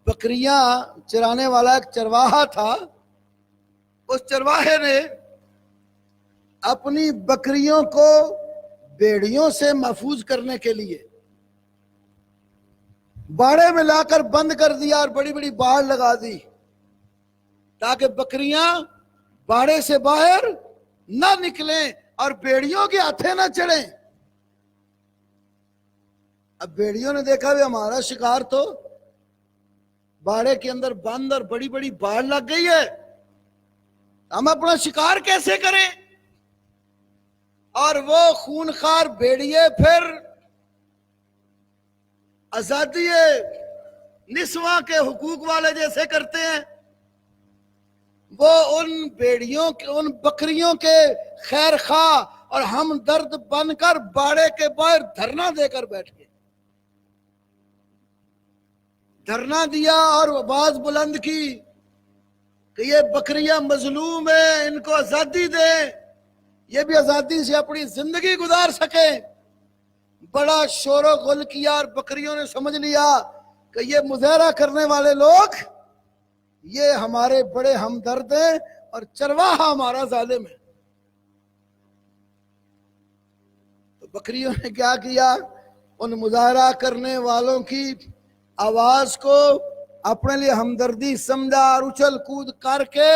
بکریاں چرانے والا ایک چرواہا تھا. اس چرواہے نے اپنی بکریوں کو بھیڑیوں سے محفوظ کرنے کے لیے باڑے میں لا کر بند کر دیا اور بڑی بڑی باڑ لگا دی تاکہ بکریاں باڑے سے باہر نہ نکلیں اور بھیڑیوں کے ہاتھیں نہ چڑھیں. اب بھیڑیوں نے دیکھا بھی ہمارا شکار تو باڑے کے اندر بند اور بڑی بڑی باڑ لگ گئی ہے، ہم اپنا شکار کیسے کریں؟ اور وہ خونخوار بھیڑیے پھر آزادی نسواں کے حقوق والے جیسے کرتے ہیں. وہ ان بھیڑیوں کے، ان بکریوں کے خیر خواہ اور ہمدرد بن کر باڑے کے باہر دھرنا دے کر بیٹھ گئے. دھرنا دیا اور آواز بلند کی کہ یہ بکریاں مظلوم ہیں، ان کو آزادی دیں، یہ بھی آزادی سے اپنی زندگی گزار سکیں. بڑا شور و غل کیا اور بکریوں نے سمجھ لیا کہ یہ مظاہرہ کرنے والے لوگ یہ ہمارے بڑے ہمدرد ہیں اور چرواہا ہمارا ظالم ہے. تو بکریوں نے کیا کیا ان مظاہرہ کرنے والوں کی آواز کو اپنے لیے ہمدردی سمجھا اور اچھل کود کر کے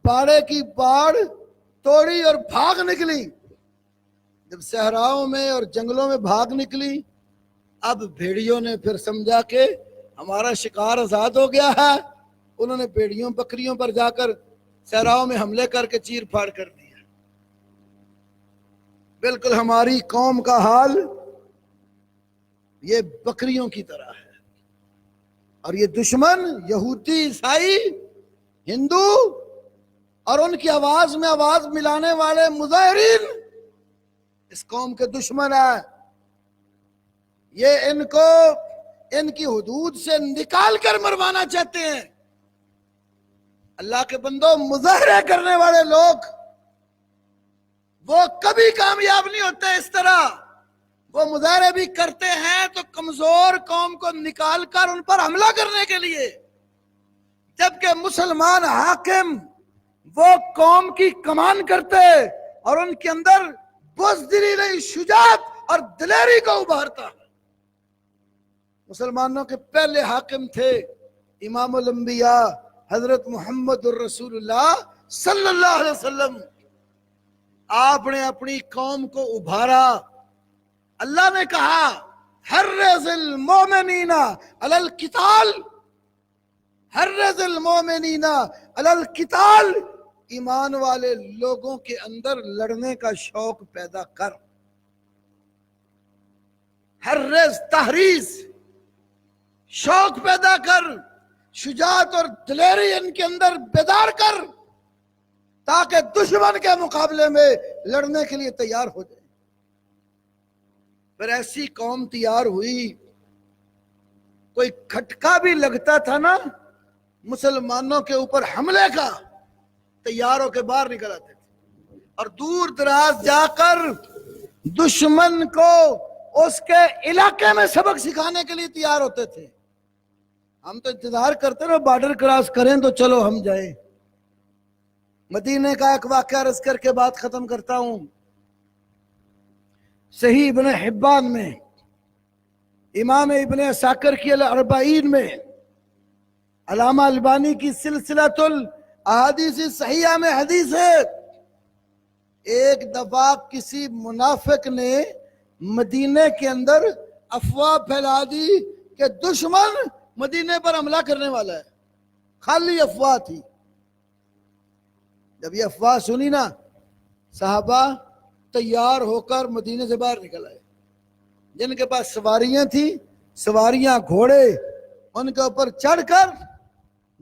باڑے کی باڑ توڑی اور بھاگ نکلی۔ جب صحراؤں میں اور جنگلوں میں بھاگ نکلی، اب بھیڑیوں نے پھر سمجھا کہ ہمارا شکار آزاد ہو گیا ہے، انہوں نے بھیڑیوں بکریوں پر جا کر صحراؤں میں حملے کر کے چیر پھاڑ کر دیا۔ بالکل ہماری قوم کا حال یہ بکریوں کی طرح ہے، اور یہ دشمن یہودی، عیسائی، ہندو اور ان کی آواز میں آواز ملانے والے مظاہرین اس قوم کے دشمن ہیں۔ یہ ان کو ان کی حدود سے نکال کر مروانا چاہتے ہیں۔ اللہ کے بندوں، مظاہرے کرنے والے لوگ وہ کبھی کامیاب نہیں ہوتے اس طرح۔ وہ مظاہرے بھی کرتے ہیں تو کمزور قوم کو نکال کر ان پر حملہ کرنے کے لیے، جبکہ مسلمان حاکم وہ قوم کی کمان کرتے اور ان کے اندر بزدلی نہیں، شجاعت اور دلیری کو ابھارتا۔ مسلمانوں کے پہلے حاکم تھے امام الانبیاء حضرت محمد الرسول اللہ صلی اللہ علیہ وسلم۔ آپ نے اپنی قوم کو ابھارا۔ اللہ نے کہا حرض المومنین علی القتال، حرض المومنین علی القتال، ایمان والے لوگوں کے اندر لڑنے کا شوق پیدا کر۔ حرض، تحریض، شوق پیدا کر، شجاعت اور دلیری ان کے اندر بیدار کر، تاکہ دشمن کے مقابلے میں لڑنے کے لیے تیار ہو جائے۔ پھر ایسی قوم تیار ہوئی، کوئی کھٹکا بھی لگتا تھا نا مسلمانوں کے اوپر حملے کا، تیار ہو کے باہر نکل آتے تھے اور دور دراز جا کر دشمن کو اس کے علاقے میں سبق سکھانے کے لیے تیار ہوتے تھے۔ ہم تو انتظار کرتے نا بارڈر کراس کریں تو چلو ہم جائیں۔ مدینے کا ایک واقعہ عرض کر کے بات ختم کرتا ہوں۔ صحیح ابن حبان میں، امام ابن عساکر کی الاربعین میں، علامہ البانی کی سلسلۃ الاحادیث صحیحہ میں حدیث ہے، ایک دفعہ کسی منافق نے مدینے کے اندر افواہ پھیلا دی کہ دشمن مدینے پر حملہ کرنے والا ہے۔ خالی افواہ تھی۔ جب یہ افواہ سنی نا، صحابہ تیار ہو کر مدینے سے باہر نکل آئے۔ جن کے پاس سواریاں تھیں، سواریاں گھوڑے، ان کے اوپر چڑھ کر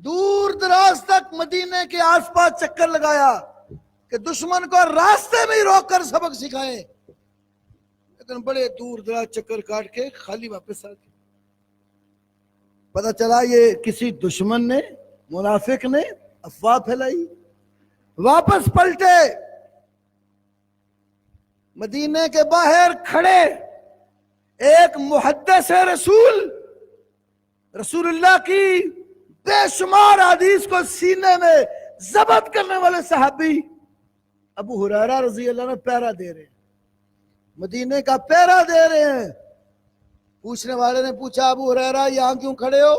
دور دراز تک مدینے کے آس پاس چکر لگایا کہ دشمن کو راستے میں ہی روک کر سبق سکھائیں، لیکن بڑے دور دراز چکر کاٹ کے خالی واپس آ گئے۔ پتہ چلا یہ کسی دشمن نے، منافق نے افواہ پھیلائی۔ واپس پلٹے، مدینے کے باہر کھڑے ایک محدث رسول، رسول اللہ کی بے شمار حدیث کو سینے میں ضبط کرنے والے صحابی ابو ہریرہ رضی اللہ عنہ پہرا دے رہے ہیں، مدینے کا پہرا دے رہے ہیں۔ پوچھنے والے نے پوچھا ابو ہریرہ یہاں کیوں کھڑے ہو؟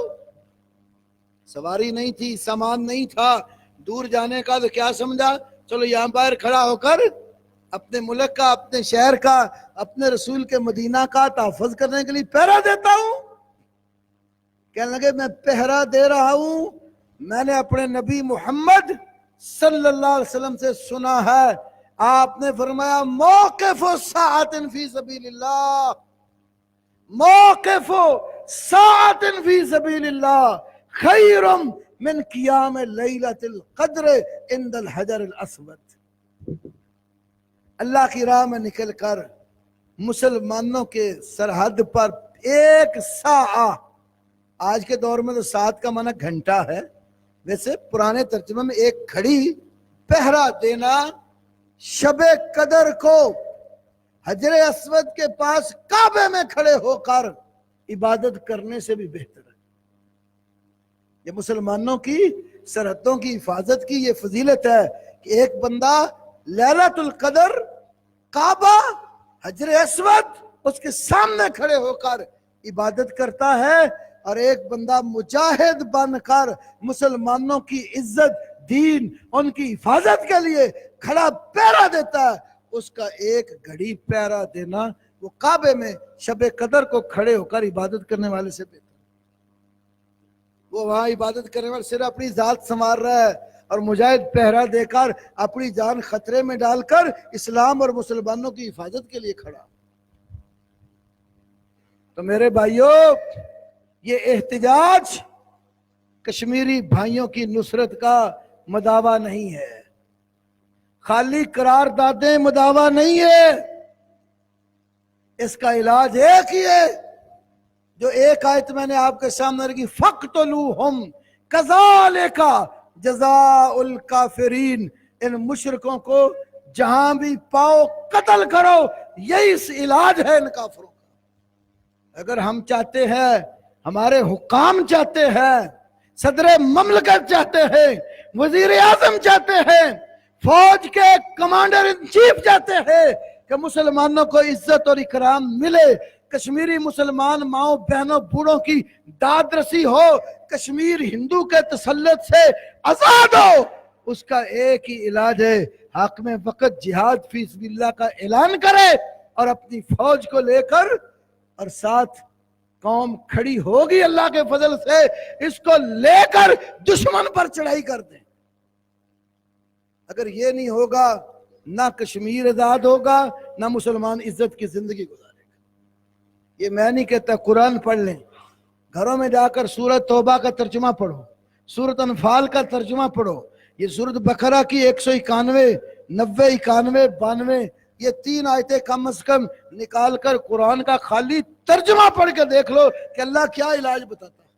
سواری نہیں تھی، سامان نہیں تھا، دور جانے کا تو کیا سمجھا چلو یہاں باہر کھڑا ہو کر اپنے ملک کا، اپنے شہر کا، اپنے رسول کے مدینہ کا تحفظ کرنے کے لیے پہرا دیتا ہوں۔ کہنے لگے میں پہرا دے رہا ہوں، میں نے اپنے نبی محمد صلی اللہ علیہ وسلم سے سنا ہے، آپ نے فرمایا موقف ساعت فی سبیل اللہ، موقف ساعت فی سبیل اللہ خیر من قیام لیلۃ القدر عند الحجر الاسود۔ اللہ کی راہ میں نکل کر مسلمانوں کے سرحد پر ایک ساعہ، آج کے دور میں تو ساعت کا معنی گھنٹہ ہے، ویسے پرانے ترجمے میں ایک گھڑی پہرا دینا شب قدر کو حجر اسود کے پاس کعبے میں کھڑے ہو کر عبادت کرنے سے بھی بہتر ہے۔ یہ مسلمانوں کی سرحدوں کی حفاظت کی یہ فضیلت ہے کہ ایک بندہ لیلۃ القدر، کعبہ، حجر اسود اس کے سامنے کھڑے ہو کر عبادت کرتا ہے، اور ایک بندہ مجاہد بن کر مسلمانوں کی عزت، دین، ان کی حفاظت کے لیے کھڑا پہرا دیتا ہے، اس کا ایک گھڑی پہرا دینا وہ کعبے میں شب قدر کو کھڑے ہو کر عبادت کرنے والے سے بہتر۔ وہ وہاں عبادت کرنے والے صرف اپنی ذات سنوار رہا ہے، اور مجاہد پہرا دے کر اپنی جان خطرے میں ڈال کر اسلام اور مسلمانوں کی حفاظت کے لیے کھڑا۔ تو میرے بھائیوں، یہ احتجاج کشمیری بھائیوں کی نصرت کا مداوا نہیں ہے، خالی قراردادیں مداوا نہیں ہے، اس کا علاج ایک ہی ہے، جو ایک آیت میں نے آپ کے سامنے رکھی، فَقْتُلُوهُمْ كَذَلِكَ جَزَاءُ الْكَافِرِينَ، ان مشرکوں کو جہاں بھی پاؤ قتل کرو، یہی اس علاج ہے ان کافروں کا۔ اگر ہم چاہتے ہیں، ہمارے حکام چاہتے ہیں، صدر مملکت چاہتے ہیں، وزیر اعظم چاہتے ہیں، فوج کے کمانڈر ان چیف چاہتے ہیں کہ مسلمانوں کو عزت اور اکرام ملے، کشمیری مسلمان ماؤں بہنوں بوڑھوں کی داد رسی ہو، کشمیر ہندو کے تسلط سے آزاد ہو، اس کا ایک ہی علاج ہے، حاکم وقت جہاد فی سبیل اللہ کا اعلان کرے، اور اپنی فوج کو لے کر، اور ساتھ قوم کھڑی ہوگی اللہ کے فضل سے، اس کو لے کر دشمن پر چڑھائی کر دیں۔ اگر یہ نہیں ہوگا، نہ کشمیر آزاد ہوگا، نہ مسلمان عزت کی زندگی گزارے گا۔ یہ میں نہیں کہتا، قرآن پڑھ لیں، گھروں میں جا کر سورۃ توبہ کا ترجمہ پڑھو، سورۃ انفال کا ترجمہ پڑھو، یہ سورۃ بقرہ کی 191، 90، 91، 92، یہ 3 آیتیں کم از کم نکال کر قرآن کا خالی ترجمہ پڑھ کے دیکھ لو کہ اللہ کیا علاج بتاتا ہے۔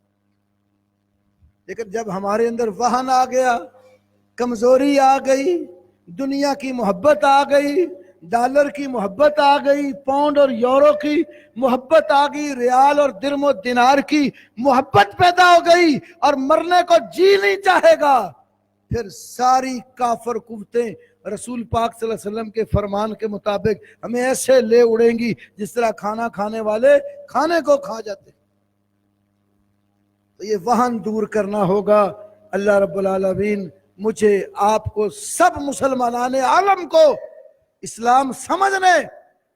لیکن جب ہمارے اندر وہن آ گیا، کمزوری آ گئی، دنیا کی محبت آ گئی، ڈالر کی محبت آ گئی، پاؤنڈ اور یورو کی محبت آ گئی، ریال اور درم و دینار کی محبت پیدا ہو گئی، اور مرنے کو جی نہیں چاہے گا، پھر ساری کافر قوتیں رسول پاک صلی اللہ علیہ وسلم کے فرمان کے مطابق ہمیں ایسے لے اڑیں گی جس طرح کھانا کھانے والے کھانے کو کھا جاتے۔ تو یہ وہن دور کرنا ہوگا۔ اللہ رب العالمین مجھے، آپ کو، سب مسلمانان عالم کو اسلام سمجھنے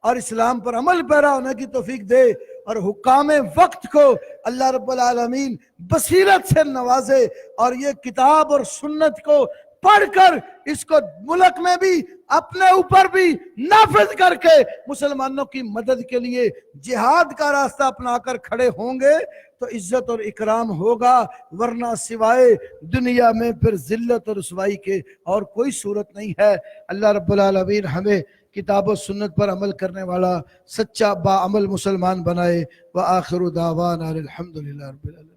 اور اسلام پر عمل پیرا ہونے کی توفیق دے، اور حکام وقت کو اللہ رب العالمین بصیرت سے نوازے، اور یہ کتاب اور سنت کو پڑھ کر اس کو ملک میں بھی اپنے اوپر بھی نافذ کر کے مسلمانوں کی مدد کے لیے جہاد کا راستہ اپنا کر کھڑے ہوں گے تو عزت اور اکرام ہوگا، ورنہ سوائے دنیا میں پھر ذلت اور رسوائی کے اور کوئی صورت نہیں ہے۔ اللہ رب العالمین ہمیں کتاب و سنت پر عمل کرنے والا سچا با عمل مسلمان بنائے۔ وآخر دعوانا الحمدللہ رب العالمین۔